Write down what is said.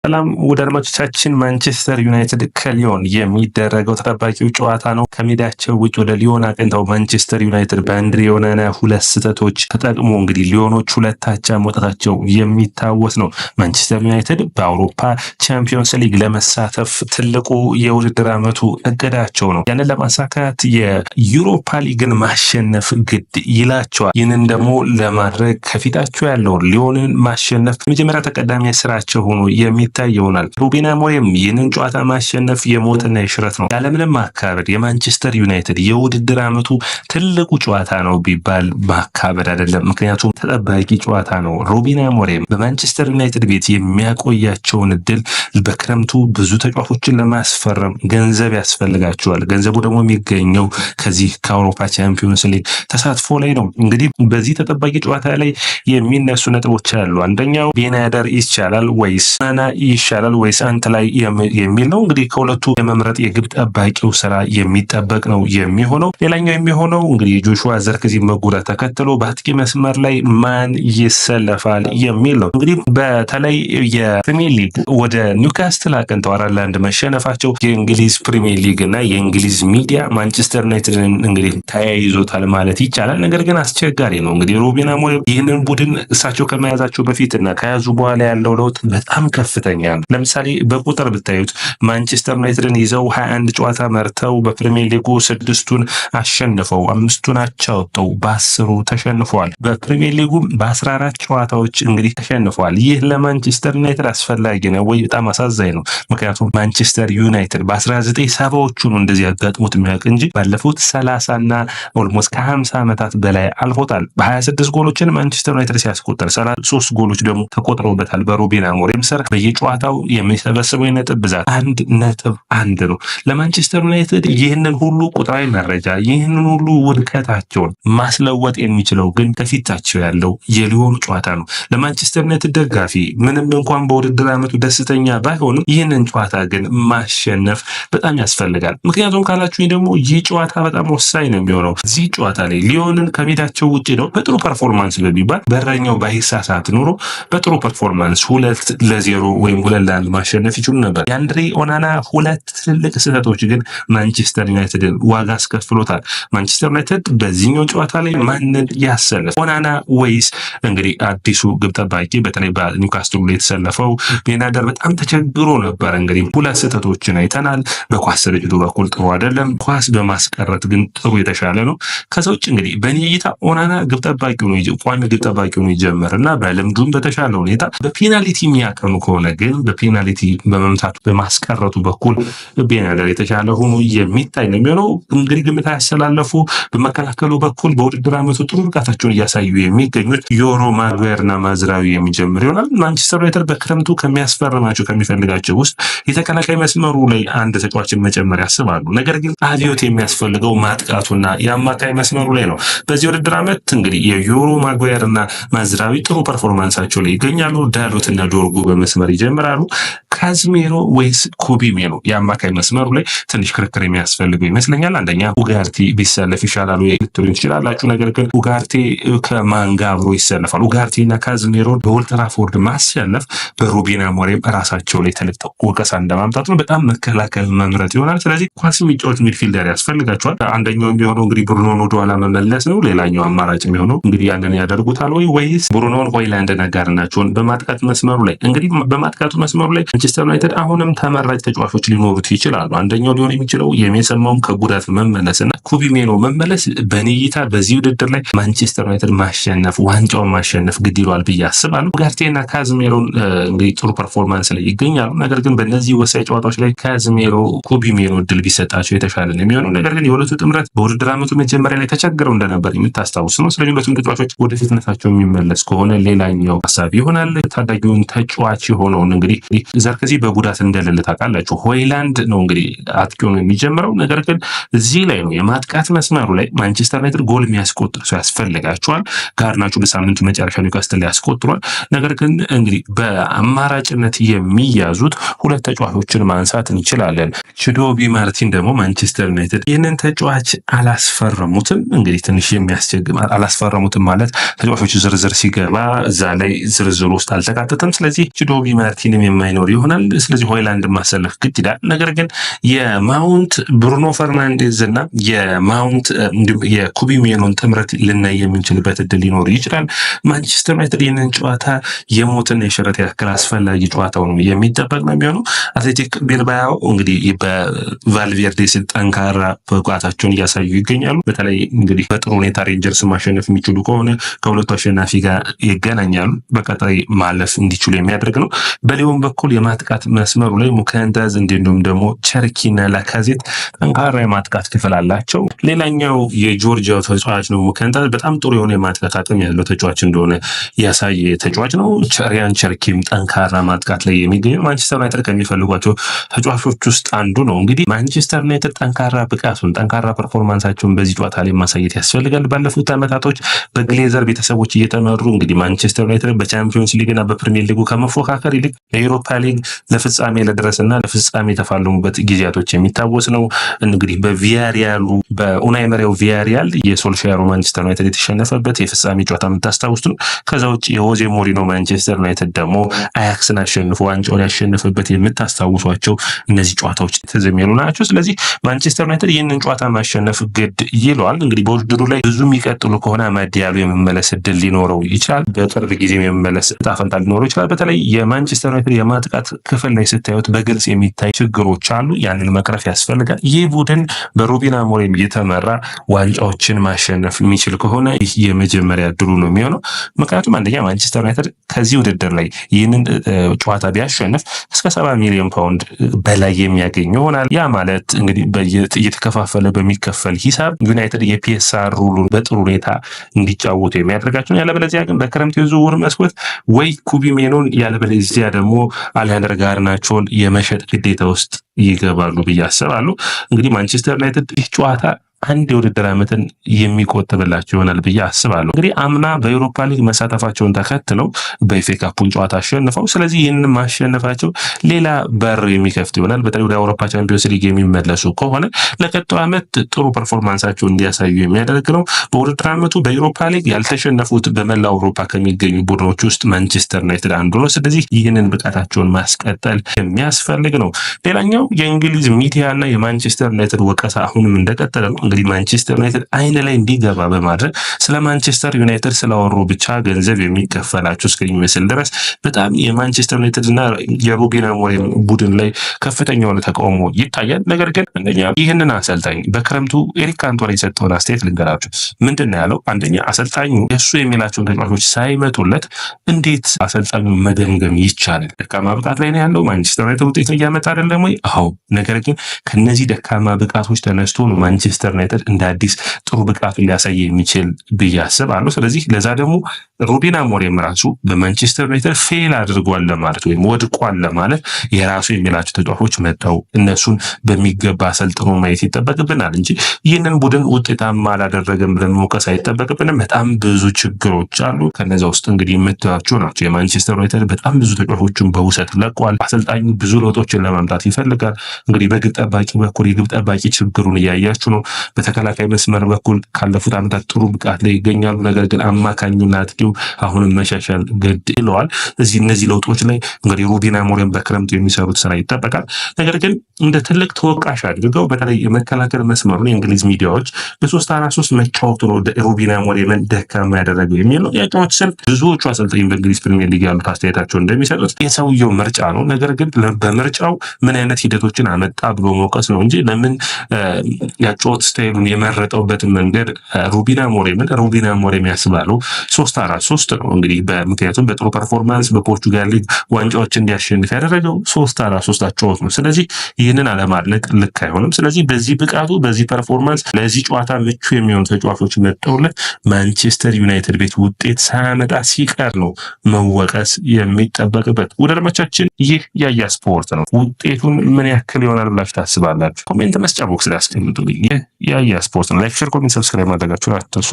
ሰላም ወደ አድማጮቻችን ማንቸስተር ዩናይትድ ከሊዮን የሚደረገው ተጠባቂው ጨዋታ ነው። ከሜዳቸው ውጭ ወደ ሊዮን አቅንተው ማንቸስተር ዩናይትድ በአንድሬ ኦናና ሁለት ስህተቶች ተጠቅሞ እንግዲህ ሊዮኖች ሁለት አቻ መውጣታቸው የሚታወስ ነው። ማንቸስተር ዩናይትድ በአውሮፓ ቻምፒዮንስ ሊግ ለመሳተፍ ትልቁ የውድድር ዓመቱ እቅዳቸው ነው። ያንን ለማሳካት የዩሮፓ ሊግን ማሸነፍ ግድ ይላቸዋል። ይህንን ደግሞ ለማድረግ ከፊታቸው ያለውን ሊዮንን ማሸነፍ መጀመሪያ ተቀዳሚ ስራቸው ሆኖ የሚታይ ይሆናል። ሩበን አሞሪም ይህንን ጨዋታ ማሸነፍ የሞትና የሽረት ነው። ያለምንም ማካበድ የማንቸስተር ዩናይትድ የውድድር ዓመቱ ትልቁ ጨዋታ ነው ቢባል ማካበድ አይደለም። ምክንያቱም ተጠባቂ ጨዋታ ነው። ሩበን አሞሪም በማንቸስተር ዩናይትድ ቤት የሚያቆያቸውን እድል በክረምቱ ብዙ ተጫዋቾችን ለማስፈረም ገንዘብ ያስፈልጋቸዋል። ገንዘቡ ደግሞ የሚገኘው ከዚህ ከአውሮፓ ቻምፒዮንስ ሊግ ተሳትፎ ላይ ነው። እንግዲህ በዚህ ተጠባቂ ጨዋታ ላይ የሚነሱ ነጥቦች አሉ። አንደኛው ቤናያደር ይቻላል ወይስ ኦናና ይሻላል ወይስ አንተ ላይ የሚል ነው። እንግዲህ ከሁለቱ የመምረጥ የግብ ጠባቂው ስራ የሚጠበቅ ነው የሚሆነው። ሌላኛው የሚሆነው እንግዲህ ጆሹዋ ዘርክዚ መጎዳት ተከትሎ በአጥቂ መስመር ላይ ማን ይሰለፋል የሚል ነው። እንግዲህ በተለይ የፕሪሚየር ሊግ ወደ ኒውካስትል አቅንተው 4-1 መሸነፋቸው የእንግሊዝ ፕሪሚየር ሊግ እና የእንግሊዝ ሚዲያ ማንቸስተር ዩናይትድን እንግዲህ ተያይዞታል ማለት ይቻላል። ነገር ግን አስቸጋሪ ነው። እንግዲህ ሩበን አሞሪም ይህንን ቡድን እሳቸው ከመያዛቸው በፊት እና ከያዙ በኋላ ያለው ለውጥ በጣም ከፍተኛ ነው። ለምሳሌ በቁጥር ብታዩት ማንቸስተር ዩናይትድን ይዘው 21 ጨዋታ መርተው በፕሪሚየር ሊጉ 6ቱን አሸንፈው 5ቱን አቻ ወጥተው በ10ሩ ተሸንፈዋል። በፕሪሚየር ሊጉ በ14 ጨዋታዎች እንግዲህ ተሸንፈዋል። ይህ ለማንቸስተር ዩናይትድ አስፈላጊ ነው ወይ? በጣም አሳዛኝ ነው። ምክንያቱም ማንቸስተር ዩናይትድ በ1970ዎቹ ነው እንደዚህ ያጋጥሙት የሚያውቅ እንጂ ባለፉት 30 እና ኦልሞስት ከ50 ዓመታት በላይ አልፎታል። በ26 ጎሎችን ማንቸስተር ዩናይትድ ሲያስቆጥር 33 ጎሎች ደግሞ ተቆጥረውበታል። በሩበን አሞሪም ስር በየጨዋታው የሚሰበስበው የነጥብ ብዛት 1.1 ነው። ለማንቸስተር ዩናይትድ ይህንን ሁሉ ቁጥራዊ መረጃ ይህንን ሁሉ ውድቀታቸውን ማስለወጥ የሚችለው ግን ከፊታቸው ያለው የሊዮን ጨዋታ ነው። ለማንቸስተር ዩናይትድ ደጋፊ ምንም እንኳን በውድድር ዓመቱ ደስተኛ ባይሆንም ይህንን ጨዋታ ግን ማሸነፍ በጣም ያስፈልጋል። ምክንያቱም ካላችሁ ደግሞ ይህ ጨዋታ በጣም ወሳኝ ነው የሚሆነው። እዚህ ጨዋታ ላይ ሊዮንን ከሜዳቸው ውጭ ነው በጥሩ ፐርፎርማንስ በሚባል በረኛው ባይሳሳት ኖሮ በጥሩ ፐርፎርማንስ 2-0 ወይም 2-1 ማሸነፍ ይችሉ ነበር። የአንድሬ ኦናና ሁለት ትልቅ ስህተቶች ግን ማንቸስተር ዩናይትድን ዋጋ አስከፍሎታል። ማንቸስተር ዩናይትድ በዚህኛው ጨዋታ ላይ ማንን ያሰለፍ? ኦናና ወይስ እንግዲህ አዲሱ ግብ ጠባቂ በተለይ በኒውካስትል ላይ የተሰለፈው ቤናያደር በጣም ተቸግሮ ነበር። እንግዲህ ሁለት ስህተቶችን አይተናል። በኳስ ስርጭቱ በኩል ጥሩ አይደለም፣ ኳስ በማስቀረት ግን ጥሩ የተሻለ ነው። ከዛ ውጭ እንግዲህ በእኔ እይታ ኦናና ግብ ጠባቂው ነው ቋሚ ግብ ጠባቂው ነው ይጀምርና በልምዱም በተሻለ ሁኔታ በፔናልቲ የሚያቀኑ ከሆነ ግን በፔናልቲ በመምታቱ በማስቀረቱ በኩል ቤናያደር የተሻለ ሆኖ የሚታይ ነው የሚሆነው። እንግዲህ ግምት ያስተላለፉ በመከላከሉ በኩል በውድድር ዓመቱ ጥሩ ብቃታቸውን እያሳዩ የሚገኙት ዮሮ ማግዋየርና ማዝራዊ የሚጀምር ይሆናል። ማንቸስተር ዩናይትድ በክረምቱ ከሚያስፈርማቸው ከሚፈልጋቸው ውስጥ የተከላካይ መስመሩ ላይ አንድ ተጫዋችን መጨመር ያስባሉ። ነገር ግን አብዮት የሚያስፈልገው ማጥቃቱና የአማካይ መስመሩ ላይ ነው። በዚህ ውድድር ዓመት እንግዲህ የዮሮ ማግዋየርና ማዝራዊ ጥሩ ፐርፎርማንሳቸው ላይ ይገኛሉ። ዳሎትና ዶርጉ በመስመር ይጀምራሉ። ካዝሜሮ ወይስ ኮቢ ሜኖ የአማካይ መስመሩ ላይ ትንሽ ክርክር የሚያስፈልገው ይመስለኛል። አንደኛ ኡጋርቴ ቢሰለፍ ይሻላል ወይ ልትሉኝ ትችላላችሁ። ነገር ግን ኡጋርቴ ከማን ጋር አብሮ ይሰለፋል? ኡጋርቴና ካዝሜሮን በኦልድ ትራፎርድ ማሰለፍ በሩበን አሞሪም ራሳቸው ላይ ትልቅ ወቀሳ እንደማምጣት ነው። በጣም መከላከል መምረጥ ይሆናል። ስለዚህ ኳስ የሚጫወት ሚድፊልደር ያስፈልጋቸዋል። አንደኛው የሚሆነው እንግዲህ ብሩኖን ወደኋላ መመለስ ነው። ሌላኛው አማራጭ የሚሆነው እንግዲህ ያንን ያደርጉታል ወይስ ብሩኖን ሆይላንድና ጋርናቾን በማጥቃት መስመሩ ላይ እንግዲህ በማጥቃቱ መስመሩ ላይ ማንቸስተር ዩናይትድ አሁንም ተመራጭ ተጫዋቾች ሊኖሩት ይችላሉ። አንደኛው ሊሆን የሚችለው የሜሰማውን ከጉዳት መመለስና ኮቢ ሜኖ መመለስ በኔ እይታ በዚህ ውድድር ላይ ማንቸስተር ዩናይትድ ማሸነፍ ዋንጫውን ማሸነፍ ግድ ይሏል ብዬ አስባለሁ። ኡጋርቴና ካዝሜሮን እንግዲህ ጥሩ ፐርፎርማንስ ላይ ይገኛሉ። ነገር ግን በእነዚህ ወሳኝ ጨዋታዎች ላይ ካዝሜሮ ኮቢ ሜኖ እድል ቢሰጣቸው የተሻለ ነው የሚሆነው። ነገር ግን የሁለቱ ጥምረት በውድድር ዓመቱ መጀመሪያ ላይ ተቸግረው እንደነበር የምታስታውስ ነው። ስለዚህ ሁለቱም ተጫዋቾች ወደ ፊትነታቸው የሚመለስ ከሆነ ሌላኛው ሀሳብ ይሆናል። ታዳጊውን ተጫዋች የሆነውን እንግዲህ ዘርክዚ በጉዳት እንደሌለ ታውቃላችሁ። ሆይላንድ ነው እንግዲህ አጥቂው ነው የሚጀምረው። ነገር ግን እዚህ ላይ ነው የማጥቃት መስመሩ ላይ ማንቸስተር ዩናይትድ ጎል የሚያስቆጥር ሰው ያስፈልጋቸዋል። ጋርናቾ በሳምንቱ መጨረሻ ኒውካስትል ያስቆጥሯል። ነገር ግን እንግዲህ በአማራጭነት የሚያዙት ሁለት ተጫዋቾችን ማንሳት እንችላለን። ቺዶቢ ማርቲን ደግሞ ማንቸስተር ዩናይትድ ይህንን ተጫዋች አላስፈረሙትም። እንግዲህ ትንሽ የሚያስቸግር አላስፈረሙትም ማለት ተጫዋቾች ዝርዝር ሲገባ እዛ ላይ ዝርዝር ውስጥ አልተካተተም። ስለዚህ ቺዶቢ ማርቲንም የማይኖር ይሆናል። ይሆናል። ስለዚህ ሆይላንድ ማሰለፍ ግድ ይላል። ነገር ግን የማውንት ብሩኖ ፈርናንዴዝ እና የማውንት እንዲሁም የኩቢ ሜኖን ጥምረት ልናይ የምንችልበት እድል ሊኖር ይችላል። ማንቸስተር ዩናይትድ ይህንን ጨዋታ የሞትና የሽረት ያክል አስፈላጊ ጨዋታው ነው የሚጠበቅ ነው የሚሆነው። አትሌቲክ ቢልባኦ እንግዲህ በቫልቬርዴ ስር ጠንካራ ብቃታቸውን እያሳዩ ይገኛሉ። በተለይ እንግዲህ በጥሩ ሁኔታ ሬንጀርስ ማሸነፍ የሚችሉ ከሆነ ከሁለቱ አሸናፊ ጋር ይገናኛሉ። በቀጣይ ማለፍ እንዲችሉ የሚያደርግ ነው። በሊዮን በኩል የማጥቃት መስመሩ ላይ ሙከንታዝ እንዲሁም ደግሞ ቸርኪና ላካዜት ጠንካራ የማጥቃት ክፍል አላቸው። ሌላኛው የጆርጂያው ተጫዋች ነው ሙከንታዝ። በጣም ጥሩ የሆነ የማጥቃት አቅም ያለው ተጫዋች እንደሆነ ያሳየ ተጫዋች ነው። ሪያን ቸርኪም ጠንካራ ማጥቃት ላይ የሚገኘው ማንቸስተር ዩናይትድ ከሚፈልጓቸው ተጫዋቾች ውስጥ አንዱ ነው። እንግዲህ ማንቸስተር ዩናይትድ ጠንካራ ብቃቱን ጠንካራ ፐርፎርማንሳቸውን በዚህ ጨዋታ ላይ ማሳየት ያስፈልጋል። ባለፉት ዓመታቶች በግሌዘር ቤተሰቦች እየተመሩ እንግዲህ ማንቸስተር ዩናይትድ በቻምፒዮንስ ሊግ እና በፕሪሚየር ሊጉ ከመፎካከር ይልቅ ለዩሮፓ ሊግ ለፍጻሜ ለድረስና ለፍጻሜ የተፋለሙበት ጊዜያቶች የሚታወስ ነው። እንግዲህ በቪያሪያሉ በኡናይ ኤመሪው ቪያሪያል የሶልሻየሩ ማንቸስተር ዩናይትድ የተሸነፈበት የፍጻሜ ጨዋታ የምታስታውሱት ነው። ከዛ ውጭ የሆዜ ሞሪኖ ማንቸስተር ዩናይትድ ደግሞ አያክስን አሸንፎ ዋንጫውን ያሸነፈበት የምታስታውሷቸው እነዚህ ጨዋታዎች የተዘመሩ ናቸው። ስለዚህ ማንቸስተር ዩናይትድ ይህንን ጨዋታ ማሸነፍ ግድ ይለዋል። እንግዲህ በውድድሩ ላይ ብዙ የሚቀጥሉ ከሆነ አማድ ዲያሎ የመመለስ እድል ሊኖረው ይችላል። በቅርብ ጊዜ የመመለስ እጣ ፈንታ ሊኖረው ይችላል። በተለይ የማንቸስተር ዩናይትድ የማጥቃት ክፍል ላይ ስታዩት በግልጽ የሚታይ ችግሮች አሉ። ያንን መቅረፍ ያስፈልጋል። ይህ ቡድን በሩበን አሞሪም እየተመራ ዋንጫዎችን ማሸነፍ የሚችል ከሆነ ይህ የመጀመሪያ እድሉ ነው የሚሆነው። ምክንያቱም አንደኛ ማንቸስተር ዩናይትድ ከዚህ ውድድር ላይ ይህንን ጨዋታ ቢያሸንፍ እስከ 70 ሚሊዮን ፓውንድ በላይ የሚያገኝ ይሆናል። ያ ማለት እንግዲህ እየተከፋፈለ በሚከፈል ሂሳብ ዩናይትድ የፒኤስአር ሩሉን በጥሩ ሁኔታ እንዲጫወቱ የሚያደርጋቸው፣ ያለበለዚያ ግን በክረምት የዝውውር መስኮት ወይ ኩቢ ሜኖን ያለበለዚያ ደግሞ አሌሃንድሮ ጋርናቾን የመሸጥ ግዴታ ውስጥ ይገባሉ ብዬ አስባለሁ። እንግዲህ ማንቸስተር ዩናይትድ ይህ ጨዋታ አንድ የውድድር ዓመትን የሚቆጥብላቸው ይሆናል ብዬ አስባለሁ። እንግዲህ አምና በዩሮፓ ሊግ መሳተፋቸውን ተከትለው በኤፍኤ ካፑን ጨዋታ አሸንፈው፣ ስለዚህ ይህንን ማሸነፋቸው ሌላ በር የሚከፍት ይሆናል። በተለይ ወደ አውሮፓ ቻምፒዮንስ ሊግ የሚመለሱ ከሆነ ለቀጣዩ ዓመት ጥሩ ፐርፎርማንሳቸውን እንዲያሳዩ የሚያደርግ ነው። በውድድር ዓመቱ በዩሮፓ ሊግ ያልተሸነፉት በመላ አውሮፓ ከሚገኙ ቡድኖች ውስጥ ማንቸስተር ዩናይትድ አንዱ ነው። ስለዚህ ይህንን ብቃታቸውን ማስቀጠል የሚያስፈልግ ነው። ሌላኛው የእንግሊዝ ሚዲያ እና የማንቸስተር ዩናይትድ ወቀሳ አሁንም እንደቀጠለ ነው። እንግዲህ ማንቸስተር ዩናይትድ አይን ላይ እንዲገባ በማድረግ ስለ ማንቸስተር ዩናይትድ ስላወሩ ብቻ ገንዘብ የሚከፈላቸው እስከሚመስል ድረስ በጣም የማንቸስተር ዩናይትድ እና የሩበን አሞሪም ቡድን ላይ ከፍተኛ የሆነ ተቃውሞ ይታያል። ነገር ግን አንደኛ ይህንን አሰልጣኝ በክረምቱ ኤሪክ ካንቶና የሰጠውን አስተያየት ልንገራችሁ። ምንድን ነው ያለው? አንደኛ አሰልጣኙ እሱ የሚላቸውን ተጫዋቾች ሳይመጡለት እንዴት አሰልጣኙ መገምገም ይቻላል? ደካማ ብቃት ላይ ነው ያለው። ማንቸስተር ዩናይትድ ውጤት እያመጣ አይደለም ወይ? አዎ። ነገር ግን ከነዚህ ደካማ ብቃቶች ተነስቶ ነው ማንቸስተር ዩናይትድ እንደ አዲስ ጥሩ ብቃቱን ሊያሳይ የሚችል ብዬ አስባለሁ። ስለዚህ ለዛ ደግሞ ሩበን አሞሪም ራሱ በማንቸስተር ዩናይትድ ፌል አድርጓል ለማለት ወይም ወድቋል ለማለት የራሱ የሚላቸው ተጫዋቾች መጥተው እነሱን በሚገባ አሰልጥኖ ማየት ይጠበቅብናል እንጂ ይህንን ቡድን ውጤታማ አላደረገም ብለን መውቀስ አይጠበቅብንም። በጣም ብዙ ችግሮች አሉ። ከነዛ ውስጥ እንግዲህ የምታዩቸው ናቸው። የማንቸስተር ዩናይትድ በጣም ብዙ ተጫዋቾችን በውሰት ለቋል። አሰልጣኙ ብዙ ለውጦችን ለማምጣት ይፈልጋል። እንግዲህ በግብ ጠባቂ በኩል የግብ ጠባቂ ችግሩን እያያችሁ ነው። በተከላካይ መስመር በኩል ካለፉት ዓመታት ጥሩ ብቃት ላይ ይገኛሉ። ነገር ግን አማካኙና አጥቂው አሁንም መሻሻል ግድ ይለዋል። እነዚህ ለውጦች ላይ እንግዲህ ሩበን አሞሪም በክረምቱ የሚሰሩት ስራ ይጠበቃል። ነገር ግን እንደ ትልቅ ተወቃሽ አድርገው በተለይ የመከላከል መስመሩን የእንግሊዝ ሚዲያዎች በ3-4-3 መጫወቱ ነው ሩበን አሞሪምን ደካማ ያደረገው የሚል ነው። ያጫወት ስልት ብዙዎቹ አሰልጣኝ በእንግሊዝ ፕሪሚየር ሊግ ያሉት አስተያየታቸው እንደሚሰጡት የሰውየው ምርጫ ነው። ነገር ግን በምርጫው ምን አይነት ሂደቶችን አመጣ ብሎ መውቀስ ነው እንጂ ለምን ያጫወት ስታይሉን የመረጠውበትን መንገድ ሩበን አሞሪም ያስባሉ 3-4-3 ነው። እንግዲህ ምክንያቱም በጥሩ ፐርፎርማንስ በፖርቹጋል ሊግ ዋንጫዎች እንዲያሸንፍ ያደረገው 3-4-3 አጫወት ነው። ስለዚህ ይህንን አለማድነቅ ልክ አይሆንም። ስለዚህ በዚህ ብቃቱ በዚህ ፐርፎርማንስ ለዚህ ጨዋታ ምቹ የሚሆኑ ተጫዋቾች መጥተውለት ማንቸስተር ዩናይትድ ቤት ውጤት ሳያመጣ ሲቀር ነው መወቀስ የሚጠበቅበት። ወደ አድማጮቻችን ይህ ያያ ስፖርት ነው። ውጤቱን ምን ያክል ይሆናል ብላችሁ ታስባላችሁ? ኮሜንት መስጫ ቦክስ ላይ አስቀምጡልኝ። ይህ ያያ ስፖርት ነው። ላይክ፣ ሼር፣ ኮሜንት፣ ሰብስክራይብ ማድረጋችሁን አትርሱ።